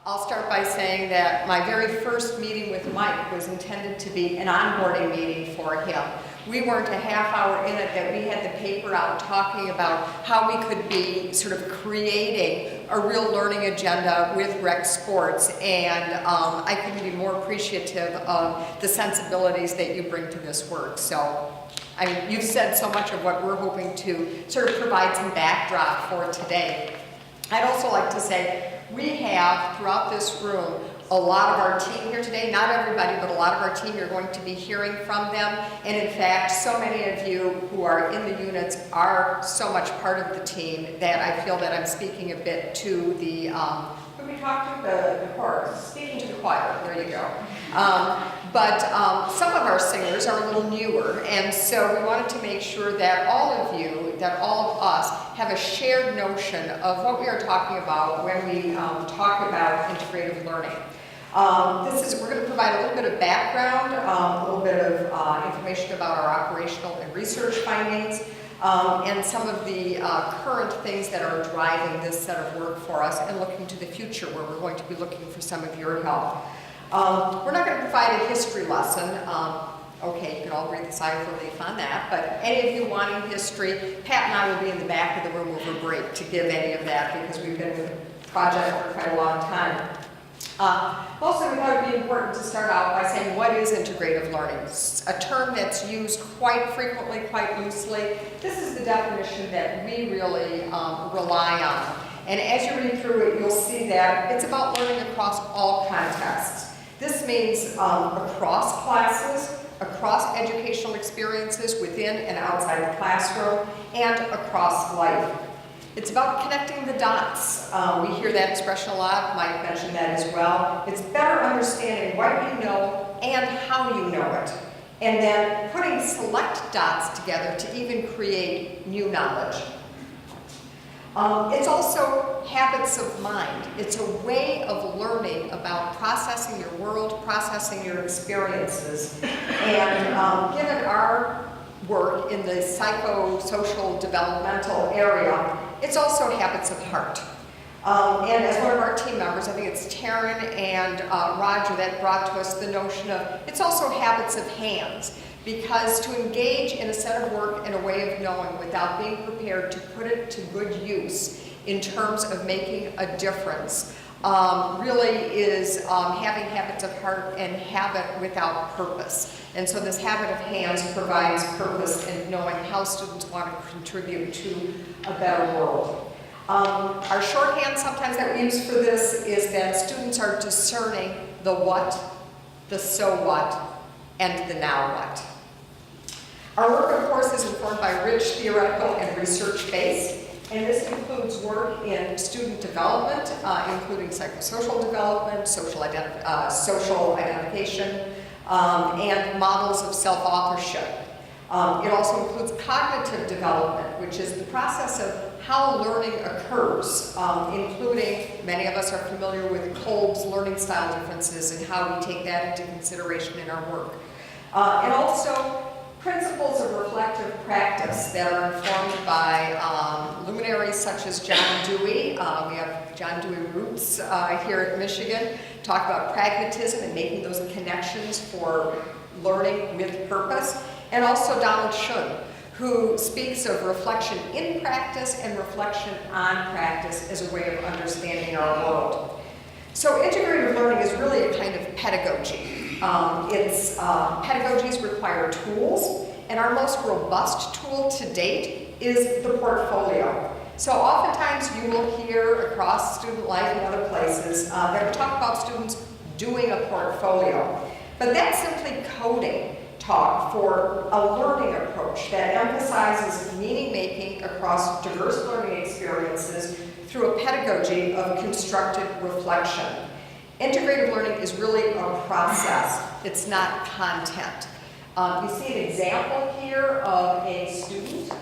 I'll start by saying that my very first meeting with Mike was intended to be an onboarding meeting for him. We weren't a half hour in it that we had the paper out talking about how we could be sort of creating a real learning agenda with rec sports, and I couldn't be more appreciative of the sensibilities that you bring to this work. So, I mean, you've said so much of what we're hoping to sort of provide some backdrop for today. I'd also like to say we have throughout this room a lot of our team here today, not everybody, but a lot of our team, you're going to be hearing from them. And in fact, so many of you who are in the units are so much part of the team that I feel that I'm speaking a bit to the, who we talked to? The chorus, speaking to the choir, there you go. But some of our singers are a little newer, and so we wanted to make sure that all of you, that all of us, have a shared notion of what we are talking about when we talk about integrative learning. We're going to provide a little bit of background, a little bit of information about our operational and research findings, and some of the current things that are driving this set of work for us, and looking to the future where we're going to be looking for some of your help. We're not going to provide a history lesson. Okay, you can all breathe a sigh of relief on that, but any of you wanting history, Pat and I will be in the back of the room over break to give any of that because we've been with the project for quite a long time. Also, we thought it would be important to start out by saying what is integrative learning? It's a term that's used quite frequently, quite loosely. This is the definition that we really rely on. And as you read through it, you'll see that it's about learning across all contexts. This means across classes, across educational experiences within and outside the classroom, and across life. It's about connecting the dots. We hear that expression a lot. Mike mentioned that as well. It's better understanding what you know and how you know it, and then putting select dots together to even create new knowledge. It's also habits of mind. It's a way of learning about processing your world, processing your experiences. And given our work in the psychosocial developmental area, it's also habits of heart. And as one of our team members, I think it's Taryn and Roger that brought to us the notion of it's also habits of hands. Because to engage in a set of work and a way of knowing without being prepared to put it to good use in terms of making a difference really is having habits of heart and habit without purpose. And so this habit of hands provides purpose in knowing how students want to contribute to a better world. Our shorthand sometimes that we use for this is that students are discerning the what, the so what, and the now what. Our work, of course, is informed by rich theoretical and research base, and this includes work in student development, including psychosocial development, social identification, and models of self-authorship. It also includes cognitive development, which is the process of how learning occurs, including, many of us are familiar with Kolb's learning style differences and how we take that into consideration in our work. And also, principles of reflective practice that are informed by luminaries such as John Dewey. We have John Dewey roots here at Michigan. Talk about pragmatism and making those connections for learning with purpose. And also Donald Shun, who speaks of reflection in practice and reflection on practice as a way of understanding our world. So integrative learning is really a kind of pedagogy. Pedagogies require tools, and our most robust tool to date is the portfolio. So oftentimes you will hear across student life and other places that we talk about students doing a portfolio. But that's simply coding talk for a learning approach that emphasizes meaning-making across diverse learning experiences through a pedagogy of constructed reflection. Integrative learning is really a process. It's not content. You see an example here of a student.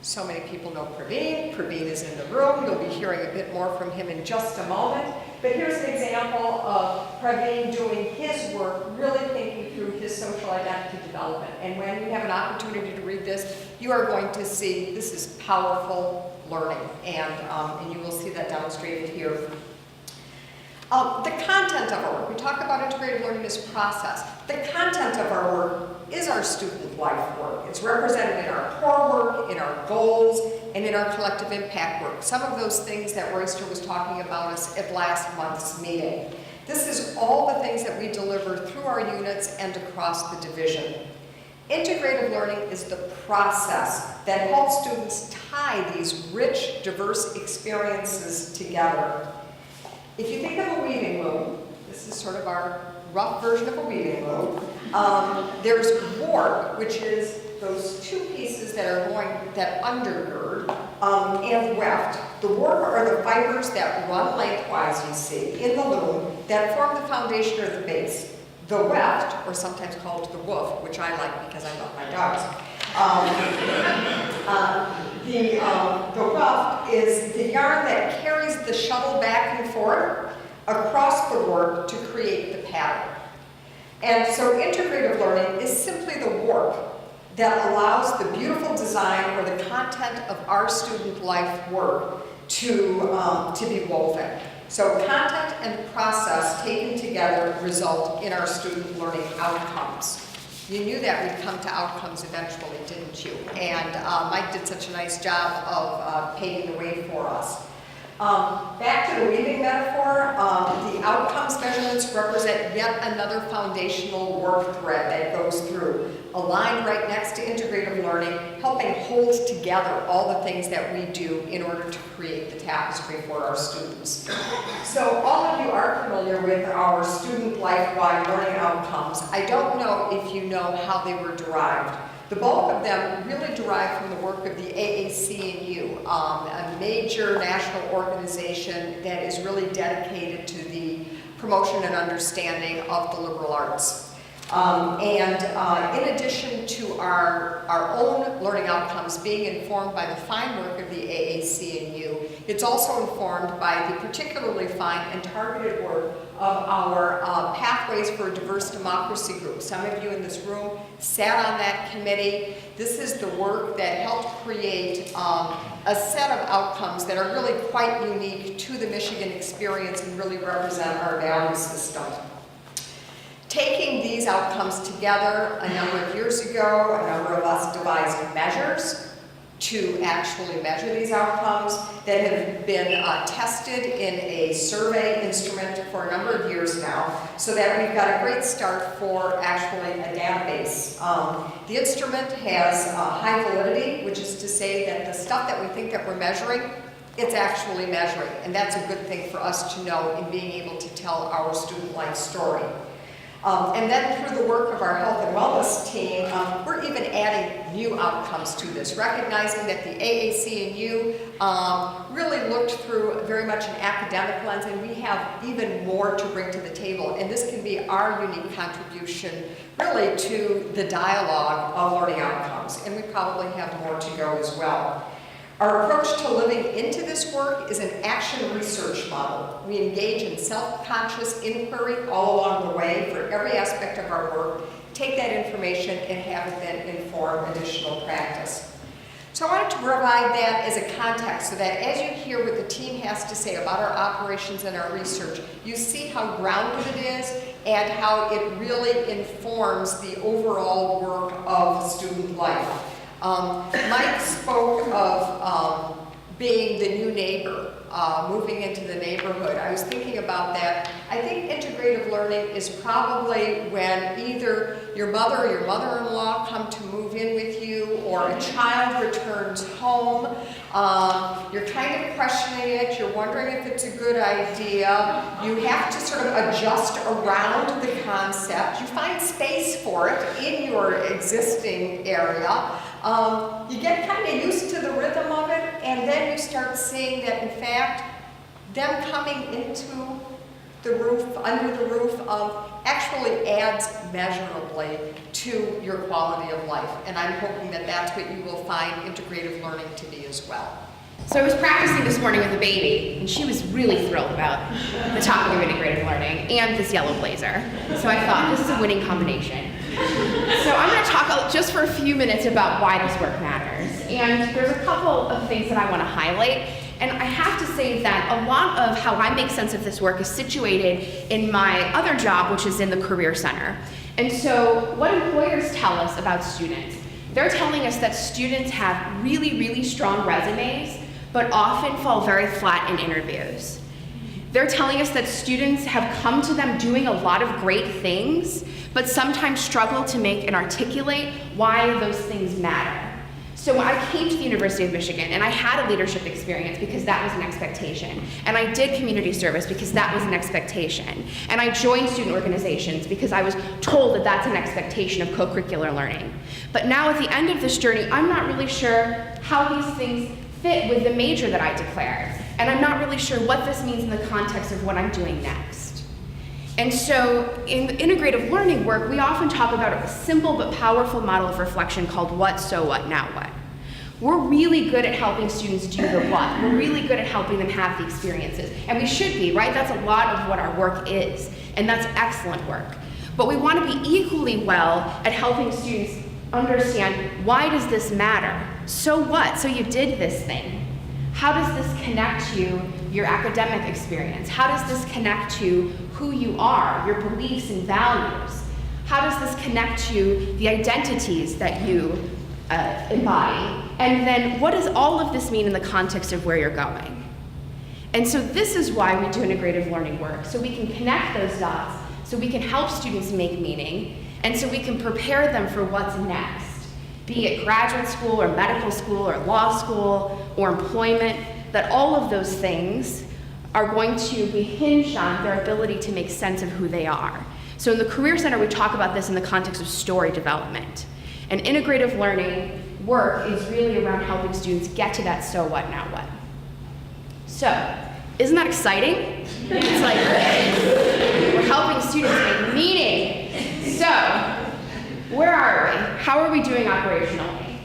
So many people know Praveen. Praveen is in the room. You'll be hearing a bit more from him in just a moment. But here's an example of Praveen doing his work, really thinking through his social identity development. And when you have an opportunity to read this, you are going to see this is powerful learning. And you will see that demonstrated here. The content of our work, we talk about integrative learning as process. The content of our work is our student life work. It's represented in our core work, in our goals, and in our collective impact work. Some of those things that Royster was talking about us at last month's meeting. This is all the things that we deliver through our units and across the division. Integrative learning is the process that helps students tie these rich, diverse experiences together. If you think of a weaving loom, this is sort of our rough version of a weaving loom. There's warp, which is those two pieces that undergird, and weft. The warp are the fibers that run lengthwise, you see, in the loom that form the foundation or the base. The weft, or sometimes called the woof, which I like because I love my dogs. The weft is the yarn that carries the shuttle back and forth across the warp to create the pattern. And so integrative learning is simply the warp that allows the beautiful design or the content of our student life work to be woven. So content and process taken together result in our student learning outcomes. You knew that we'd come to outcomes eventually, didn't you? And Mike did such a nice job of paving the way for us. Back to the weaving metaphor, the outcomes measurements represent yet another foundational work thread that goes through, aligned right next to integrative learning, helping hold together all the things that we do in order to create the tapestry for our students. So all of you are familiar with our student life-wide learning outcomes. I don't know if you know how they were derived. The bulk of them really derive from the work of the AAC&U, a major national organization that is really dedicated to the promotion and understanding of the liberal arts. In addition to our own learning outcomes being informed by the fine work of the AAC&U, it's also informed by the particularly fine and targeted work of our Pathways for a Diverse Democracy group. Some of you in this room sat on that committee. This is the work that helped create a set of outcomes that are really quite unique to the Michigan experience and really represent our value system. Taking these outcomes together, a number of years ago, a number of us devised measures to actually measure these outcomes that have been tested in a survey instrument for a number of years now, so that we've got a great start for actually a database. The instrument has high validity, which is to say that the stuff that we think that we're measuring, it's actually measuring, and that's a good thing for us to know in being able to tell our student life story. And then through the work of our health and wellness team, we're even adding new outcomes to this, recognizing that the AAC&U really looked through very much an academic lens, and we have even more to bring to the table. And this can be our unique contribution really to the dialogue of learning outcomes, and we probably have more to go as well. Our approach to living into this work is an action research model. We engage in self-conscious inquiry all along the way for every aspect of our work, take that information and have it then inform additional practice. So I wanted to provide that as a context so that as you hear what the team has to say about our operations and our research, you see how grounded it is and how it really informs the overall work of student life. Mike spoke of being the new neighbor, moving into the neighborhood. I was thinking about that. I think integrative learning is probably when either your mother or your mother-in-law come to move in with you, or a child returns home. You're kind of questioning it. You're wondering if it's a good idea. You have to sort of adjust around the concept. You find space for it in your existing area. You get kind of used to the rhythm of it, and then you start seeing that, in fact, them coming into the roof, under the roof, actually adds measurably to your quality of life. And I'm hoping that that's what you will find integrative learning to be as well. So I was practicing this morning with a baby, and she was really thrilled about the topic of integrative learning and this yellow blazer. So I thought, this is a winning combination. So I'm going to talk just for a few minutes about why this work matters. And there's a couple of things that I want to highlight. And I have to say that a lot of how I make sense of this work is situated in my other job, which is in the Career Center. And so what employers tell us about students, they're telling us that students have really, really strong resumes, but often fall very flat in interviews. They're telling us that students have come to them doing a lot of great things, but sometimes struggle to make and articulate why those things matter. So when I came to the University of Michigan, and I had a leadership experience because that was an expectation, and I did community service because that was an expectation, and I joined student organizations because I was told that that's an expectation of co-curricular learning. But now at the end of this journey, I'm not really sure how these things fit with the major that I declared, and I'm not really sure what this means in the context of what I'm doing next. And so in the integrative learning work, we often talk about a simple but powerful model of reflection called what, so what, now what. We're really good at helping students do the what. We're really good at helping them have the experiences. And we should be, right? That's a lot of what our work is. And that's excellent work. But we want to be equally well at helping students understand, why does this matter? So what? So you did this thing. How does this connect to your academic experience? How does this connect to who you are, your beliefs and values? How does this connect to the identities that you embody? And then what does all of this mean in the context of where you're going? And so this is why we do integrative learning work, so we can connect those dots, so we can help students make meaning, and so we can prepare them for what's next. Be it graduate school or medical school or law school or employment, that all of those things are going to be hinged on their ability to make sense of who they are. So in the Career Center, we talk about this in the context of story development. And integrative learning work is really around helping students get to that so what, now what. So, isn't that exciting? It's like, we're helping students make meaning. So, where are we? How are we doing operationally?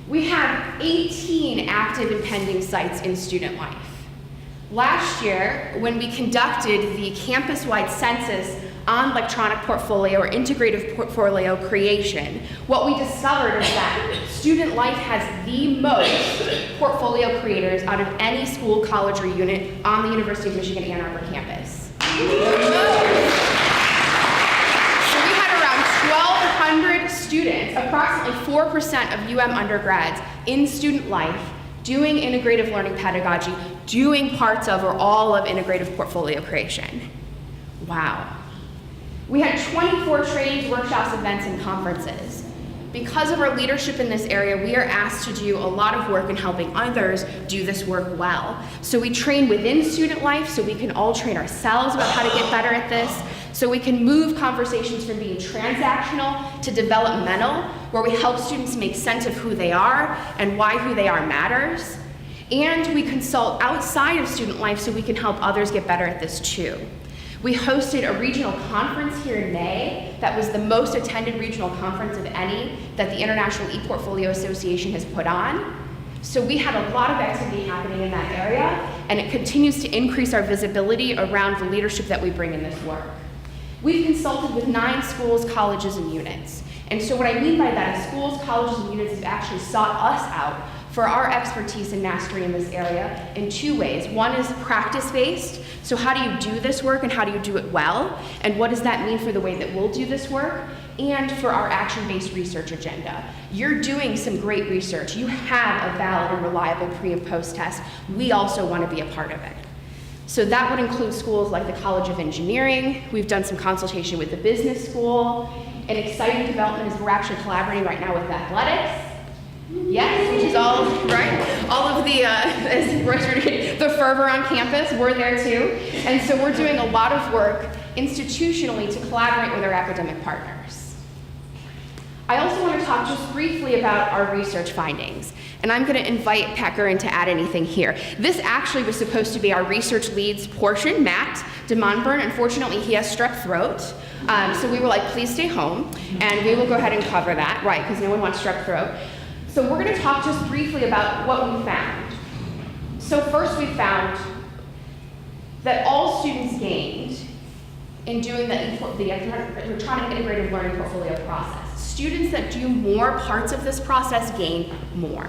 We have 18 active and pending sites in student life. Last year, when we conducted the campus-wide census on electronic portfolio or integrative portfolio creation, what we discovered is that student life has the most portfolio creators out of any school, college, or unit on the University of Michigan Ann Arbor campus. So we had around 1,200 students, approximately 4% of UM undergrads in student life, doing integrative learning pedagogy, doing parts of or all of integrative portfolio creation. Wow. We had 24 trainings, workshops, events, and conferences. Because of our leadership in this area, we are asked to do a lot of work in helping others do this work well. So we train within student life so we can all train ourselves about how to get better at this, so we can move conversations from being transactional to developmental, where we help students make sense of who they are and why who they are matters. And we consult outside of student life so we can help others get better at this too. We hosted a regional conference here in May that was the most attended regional conference of any that the International ePortfolio Association has put on. So we had a lot of activity happening in that area, and it continues to increase our visibility around the leadership that we bring in this work. We've consulted with 9 schools, colleges, and units. And so what I mean by that is schools, colleges, and units have actually sought us out for our expertise and mastery in this area in 2 ways. One is practice-based, so how do you do this work and how do you do it well? And what does that mean for the way that we'll do this work? And for our action-based research agenda. You're doing some great research. You have a valid and reliable pre- and post-test. We also want to be a part of it. So that would include schools like the College of Engineering. We've done some consultation with the business school. An exciting development is we're actually collaborating right now with athletics. Yes, which is all, right? All of the, the fervor on campus, we're there too. And so we're doing a lot of work institutionally to collaborate with our academic partners. I also want to talk just briefly about our research findings. And I'm going to invite Pat Gurin to add anything here. This actually was supposed to be our research leads portion, Matt DeMonburn. Unfortunately, he has strep throat. So we were like, please stay home. And we will go ahead and cover that, right, because no one wants strep throat. So we're going to talk just briefly about what we found. So first we found that all students gained in doing the electronic integrative learning portfolio process. Students that do more parts of this process gain more.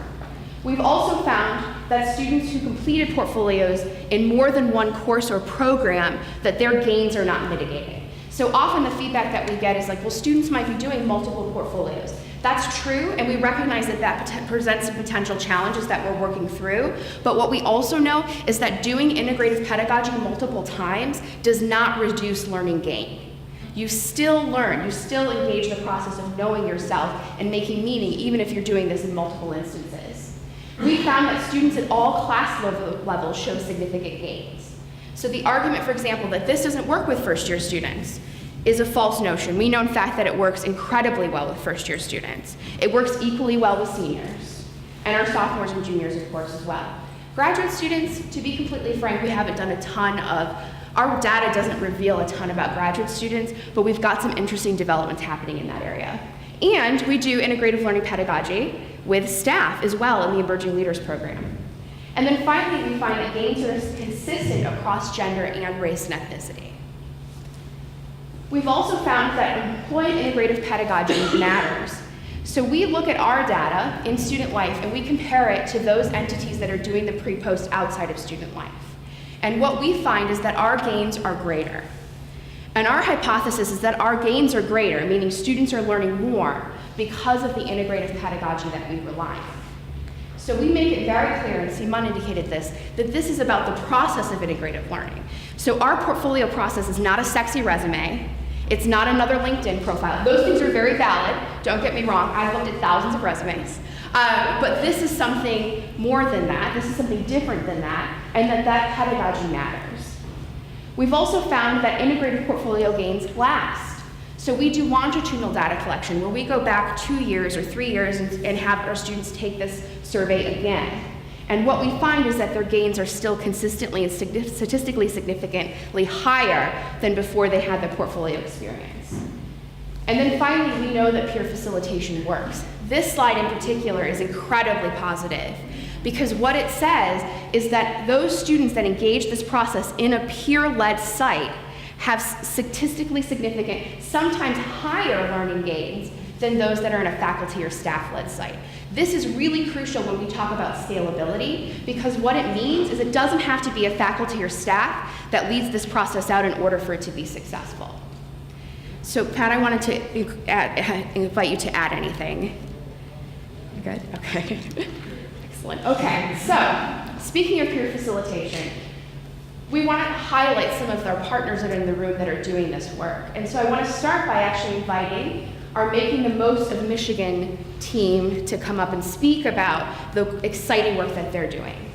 We've also found that students who completed portfolios in more than one course or program, that their gains are not mitigated. So often the feedback that we get is like, well, students might be doing multiple portfolios. That's true, and we recognize that that presents some potential challenges that we're working through, but what we also know is that doing integrative pedagogy multiple times does not reduce learning gain. You still learn, you still engage the process of knowing yourself and making meaning, even if you're doing this in multiple instances. We found that students at all class levels show significant gains. So the argument, for example, that this doesn't work with first-year students is a false notion. We know, in fact, that it works incredibly well with first-year students. It works equally well with seniors, and our sophomores and juniors, of course, as well. Graduate students, to be completely frank, we haven't done a ton of, our data doesn't reveal a ton about graduate students, but we've got some interesting developments happening in that area. And we do integrative learning pedagogy with staff as well in the Emerging Leaders program. And then finally, we find that gains are consistent across gender and race and ethnicity. We've also found that employing integrative pedagogy matters. So we look at our data in student life and we compare it to those entities that are doing the pre-post outside of student life. And what we find is that our gains are greater. And our hypothesis is that our gains are greater, meaning students are learning more because of the integrative pedagogy that we rely on. So we make it very clear, and Simon indicated this, that this is about the process of integrative learning. So our portfolio process is not a sexy resume. It's not another LinkedIn profile. Those things are very valid, don't get me wrong. I've looked at thousands of resumes. But this is something more than that. This is something different than that, and that pedagogy matters. We've also found that integrated portfolio gains last. So we do longitudinal data collection where we go back 2 years or 3 years and have our students take this survey again. And what we find is that their gains are still consistently and statistically significantly higher than before they had the portfolio experience. And then finally, we know that peer facilitation works. This slide in particular is incredibly positive because what it says is that those students that engage this process in a peer-led site have statistically significant, sometimes higher learning gains than those that are in a faculty or staff-led site. This is really crucial when we talk about scalability because what it means is it doesn't have to be a faculty or staff that leads this process out in order for it to be successful. So Pat, I wanted to invite you to add anything. You good? Okay. Excellent. Okay, so speaking of peer facilitation, we want to highlight some of our partners that are in the room that are doing this work. And so I want to start by actually inviting our Making the Most of Michigan team to come up and speak about the exciting work that they're doing.